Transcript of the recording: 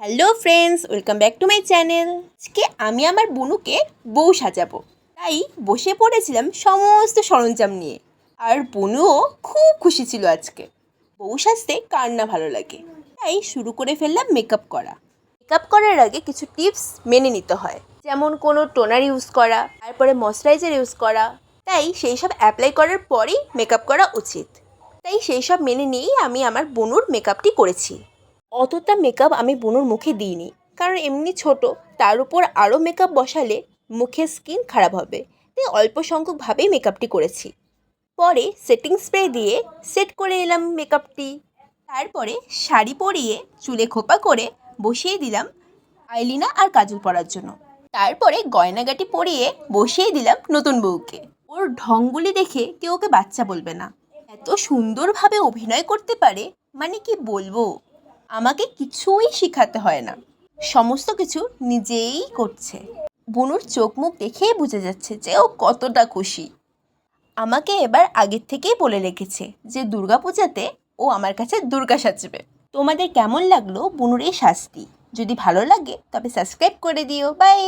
Hello friends, welcome back to my channel. আজকে আমি আমার বুনুকে বউ সাজাবো, তাই বসে পড়েছিলাম সমস্ত সরঞ্জাম নিয়ে। আর বুনুও খুব খুশি ছিল আজকে। বউ সাজতে কার না ভালো লাগে, তাই শুরু করে ফেললাম মেকআপ করা। মেকআপ করার আগে কিছু টিপস মেনে নিতে হয়, যেমন কোনো টোনার ইউজ করা, তারপরে ময়শ্চারাইজার ইউজ করা। তাই সেই সব অ্যাপ্লাই করার পরেই মেকআপ করা উচিত। তাই সেই সব মেনে নিয়েই আমি আমার বুনুর মেকআপটি করেছি। অতটা মেকআপ আমি বুনুর মুখে দিইনি, কারণ এমনি ছোট, তার উপর আরও মেকআপ বসালে মুখের স্কিন খারাপ হবে। তাই অল্প সংখ্যকভাবেই মেকআপটি করেছি। পরে সেটিং স্প্রে দিয়ে সেট করে এলাম মেকআপটি। তারপরে শাড়ি পরিয়ে চুলে খোপা করে বসিয়ে দিলাম আইলিনা আর কাজল পরার জন্য। তারপরে গয়নাগাটি পরিয়ে বসিয়ে দিলাম নতুন বউকে। ওর ঢংগুলি দেখে কেউ ওকে বাচ্চা বলবে না, এত সুন্দরভাবে অভিনয় করতে পারে, মানে কি বলবো। আমাকে কিছুই শেখাতে হয় না, সমস্ত কিছু নিজেই করছে। বুনুর চোখ মুখ দেখেই বোঝা যাচ্ছে যে ও কতটা খুশি। আমাকে এবার আগের থেকেই বলে রেখেছে যে দুর্গাপূজাতে ও আমার কাছে দুর্গা সাজবে। তোমাদের কেমন লাগলো বুনুর এই সাজটি? যদি ভালো লাগে তবে সাবস্ক্রাইব করে দিও। বাই।